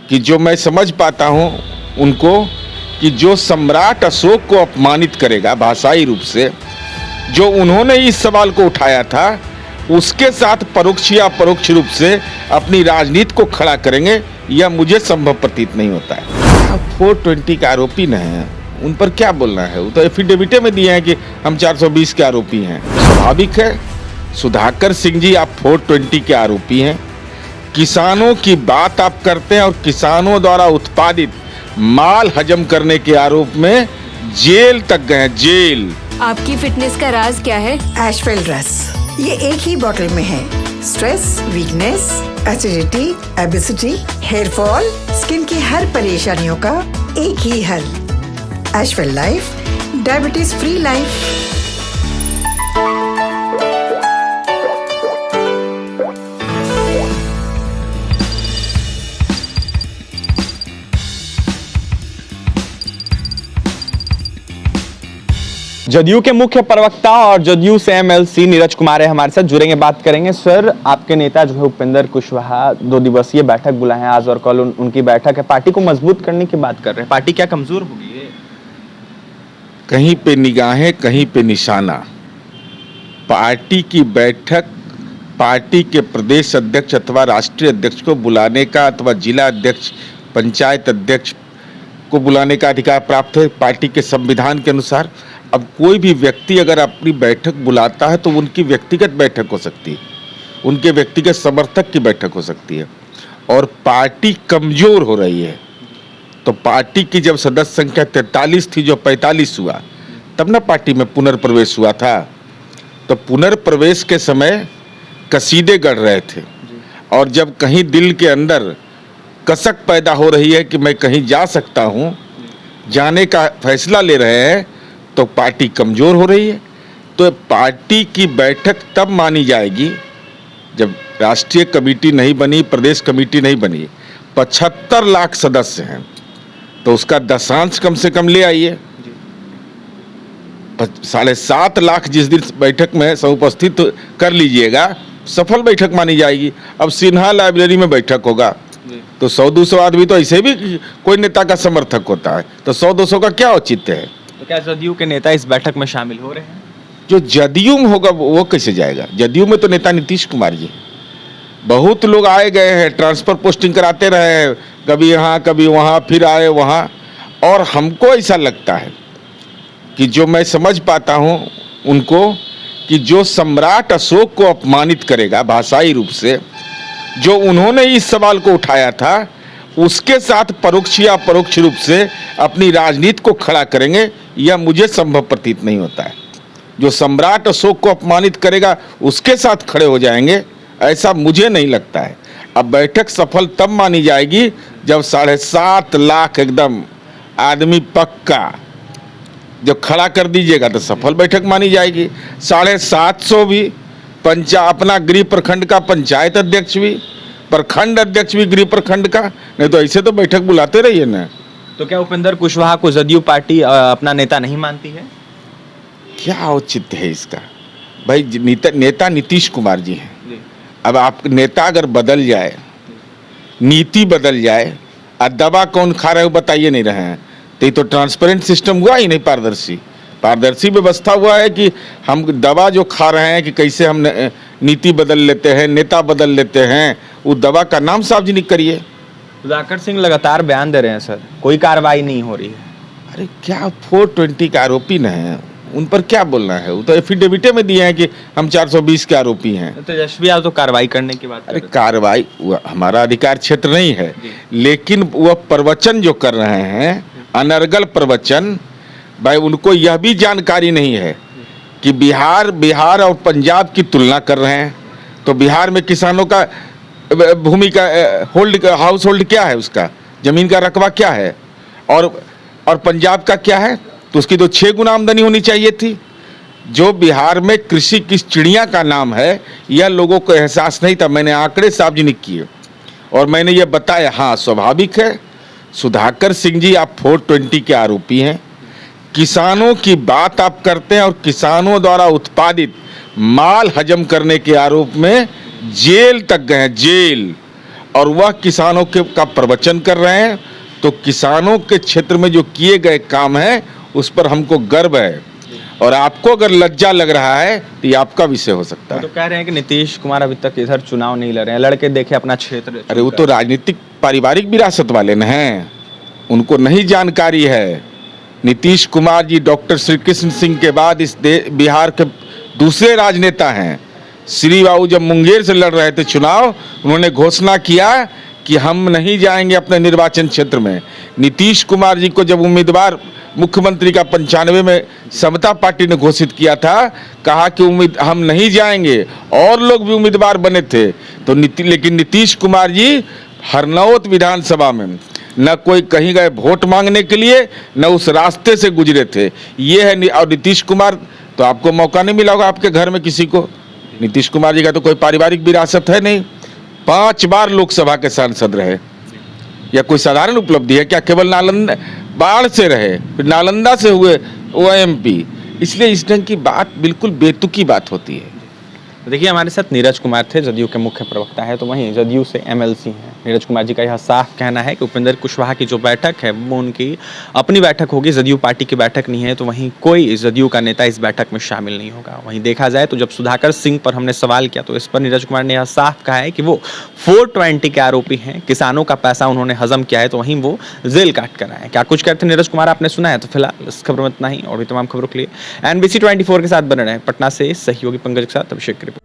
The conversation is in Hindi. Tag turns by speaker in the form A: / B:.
A: कि जो मैं समझ पाता हूँ उनको, कि जो सम्राट अशोक को अपमानित करेगा भाषाई रूप से, जो उन्होंने इस सवाल को उठाया था, उसके साथ परोक्ष या अपरोक्ष रूप से अपनी राजनीति को खड़ा करेंगे, यह मुझे संभव प्रतीत नहीं होता है। अब 420 के आरोपी न हैं, उन पर क्या बोलना है? वो तो एफिडेविटे में दिए हैं कि हम 420 के आरोपी हैं। स्वाभाविक है, सुधाकर सिंह जी आप 420 के आरोपी हैं। किसानों की बात आप करते हैं और किसानों द्वारा उत्पादित माल हजम करने के आरोप में जेल तक गए, जेल।
B: आपकी फिटनेस का राज क्या है?
C: एशवेल रस, ये एक ही बोतल में है। Stress, weakness, acidity, obesity, hair fall, skin की हर परेशानियों का एक ही हल। एशवेल life, diabetes free life.
D: JDU के मुख्य प्रवक्ता और जदयू से एमएलसी नीरज कुमार है हमारे साथ, जुड़ेंगे, बात करेंगे। सर, आपके नेता जो है उपेंद्र कुशवाहा 2 दिवसीय बैठक बुलाए हैं आज और कल उनकी बैठक है। पार्टी को मजबूत करने की बात कर रहे हैं। पार्टी क्या कमजोर हो गई है?
A: कहीं पे निगाहें, कहीं पे निशाना। पार्टी की बैठक पार्टी के प्रदेश अध्यक्ष अथवा राष्ट्रीय अध्यक्ष को बुलाने का, अथवा जिला अध्यक्ष, पंचायत अध्यक्ष को बुलाने का अधिकार प्राप्त है पार्टी के संविधान के अनुसार। अब कोई भी व्यक्ति अगर अपनी बैठक बुलाता है तो उनकी व्यक्तिगत बैठक हो सकती है, उनके व्यक्तिगत समर्थक की बैठक हो सकती है, और पार्टी कमजोर हो रही है। तो पार्टी की जब सदस्य संख्या 43 थी, जो 45 हुआ, तब ना पार्टी में पुनर्प्रवेश हुआ था। तो पुनर्प्रवेश के समय कसीदे गढ़ रहे थे, और जब कहीं दिल के अंदर कसक पैदा हो रही है कि मैं कहीं जा सकता हूँ, जाने का फैसला ले रहे हैं, तो पार्टी कमजोर हो रही है। तो पार्टी की बैठक तब मानी जाएगी जब राष्ट्रीय कमेटी नहीं बनी, प्रदेश कमेटी नहीं बनी। 75 लाख सदस्य हैं, तो उसका दशांश कम से कम ले आइए। 7.5 लाख जिस दिन बैठक में समुपस्थित कर लीजिएगा, सफल बैठक मानी जाएगी। अब सिन्हा लाइब्रेरी में बैठक होगा तो 100-200 आदमी तो ऐसे भी कोई नेता का समर्थक होता है, तो 100-200 का क्या औचित्य है?
D: तो क्या जदयू के नेता इस बैठक में शामिल हो रहे हैं?
A: जो जदयू में होगा वो कैसे जाएगा? जदयू में तो नेता नीतीश कुमार जी हैं। बहुत लोग आए गए हैं, ट्रांसफर पोस्टिंग कराते रहे हैं, कभी यहाँ कभी वहाँ, फिर आए वहाँ। और हमको ऐसा लगता है कि जो मैं समझ पाता हूँ उनको, कि जो सम्राट अशोक को अपमानित करेगा भाषाई रूप से, जो उन्होंने इस सवाल को उठाया था, उसके साथ परोक्ष या अपरोक्ष रूप से अपनी राजनीति को खड़ा करेंगे, यह मुझे संभव प्रतीत नहीं होता है। जो सम्राट अशोक को अपमानित करेगा उसके साथ खड़े हो जाएंगे, ऐसा मुझे नहीं लगता है। अब बैठक सफल तब मानी जाएगी जब 7.5 लाख एकदम आदमी पक्का जब खड़ा कर दीजिएगा तो सफल बैठक मानी जाएगी। 750 भी अपना गृह प्रखंड का पंचायत अध्यक्ष भी, प्रखंड अध्यक्ष भी गृह प्रखंड का, नहीं तो ऐसे तो बैठक बुलाते रहिए ना।
D: तो क्या उपेंद्र कुशवाहा को जदयू पार्टी अपना नेता नहीं मानती है?
A: क्या औचित्य है इसका? भाई नेता नीतीश कुमार जी हैं। अब आप नेता अगर बदल जाए, नीति बदल जाए, और दवा कौन खा रहे हो बताइए नहीं रहे हैं, तो ये तो ट्रांसपेरेंट सिस्टम हुआ ही नहीं, पारदर्शी व्यवस्था हुआ है कि हम दवा जो खा रहे हैं कि कैसे हम नीति बदल लेते हैं, नेता बदल लेते हैं, वो दवा का नाम सार्वजनिक करिए।
D: सुधाकर सिंह लगातार बयान दे रहे हैं सर, कोई कार्रवाई नहीं हो रही है।
A: अरे क्या 420 के आरोपी न हैं, उन पर क्या बोलना है? वो तो एफिडेविटे में दिए हैं कि हम 420 के आरोपी हैं।
D: तो तेजस्वी यादव तो कार्रवाई करने की बात।
A: अरे कार्रवाई हमारा अधिकार क्षेत्र नहीं है, लेकिन वह प्रवचन जो कर रहे हैं, अनर्गल प्रवचन, भाई उनको यह भी जानकारी नहीं है कि बिहार और पंजाब की तुलना कर रहे हैं। तो बिहार में किसानों का भूमि का हाउस होल्ड क्या है, उसका जमीन का रकबा क्या है, और पंजाब का क्या है? तो उसकी तो 6 गुना आमदनी होनी चाहिए थी। जो बिहार में कृषि की चिड़िया का नाम है, यह लोगों को एहसास नहीं था। मैंने आंकड़े सार्वजनिक किए और मैंने ये बताया। हाँ, स्वाभाविक है, सुधाकर सिंह जी आप 420 के आरोपी हैं। किसानों की बात आप करते हैं और किसानों द्वारा उत्पादित माल हजम करने के आरोप में जेल तक गए, जेल। और वह किसानों के का प्रवचन कर रहे हैं, तो किसानों के क्षेत्र में जो किए गए काम हैं उस पर हमको गर्व है। और आपको अगर लज्जा लग रहा है तो ये आपका विषय हो सकता है।
D: तो कह रहे हैं कि नीतीश कुमार अभी तक इधर चुनाव नहीं लड़ रहे हैं, लड़के देखे अपना क्षेत्र।
A: अरे वो तो राजनीतिक पारिवारिक विरासत वाले न हैं, उनको नहीं जानकारी है। नीतीश कुमार जी डॉक्टर श्री कृष्ण सिंह के बाद इस बिहार के दूसरे राजनेता हैं। श्री बाबू जब मुंगेर से लड़ रहे थे चुनाव, उन्होंने घोषणा किया कि हम नहीं जाएंगे अपने निर्वाचन क्षेत्र में। नीतीश कुमार जी को जब उम्मीदवार मुख्यमंत्री का 95 में समता पार्टी ने घोषित किया था, कहा कि हम नहीं जाएंगे, और लोग भी उम्मीदवार बने थे, तो लेकिन नीतीश कुमार जी हरनौत विधानसभा में न कोई कहीं गए वोट मांगने के लिए, न उस रास्ते से गुजरे थे। ये है। और नीतीश कुमार तो आपको मौका नहीं मिला होगा आपके घर में किसी को। नीतीश कुमार जी का तो कोई पारिवारिक विरासत है नहीं। 5 बार लोकसभा के सांसद रहे, या कोई साधारण उपलब्धि है क्या? केवल नालंदा बाढ़ से रहे, फिर नालंदा से हुए OMP। इसलिए इस ढंग की बात बिल्कुल बेतुकी बात होती है।
D: देखिए, हमारे साथ नीरज कुमार थे, जदयू के मुख्य प्रवक्ता है, तो वहीं जदयू से MLC हैं। नीरज कुमार जी का यह साफ कहना है कि उपेंद्र कुशवाहा की जो बैठक है वो उनकी अपनी बैठक होगी, जदयू पार्टी की बैठक नहीं है, तो वहीं कोई जदयू का नेता इस बैठक में शामिल नहीं होगा। वहीं देखा जाए तो जब सुधाकर सिंह पर हमने सवाल किया तो इस पर नीरज कुमार ने यह साफ कहा है कि वो 420 के आरोपी हैं, किसानों का पैसा उन्होंने हजम किया है, तो वहीं वो जेल काट कर आए हैं। क्या कुछ कहते नीरज कुमार आपने सुना है। तो फिलहाल इस खबर में इतना ही, और भी तमाम खबरों के लिए NBC 24 के साथ बने रहें। पटना से सहयोगी पंकज के साथ अभिषेक की रिपोर्ट।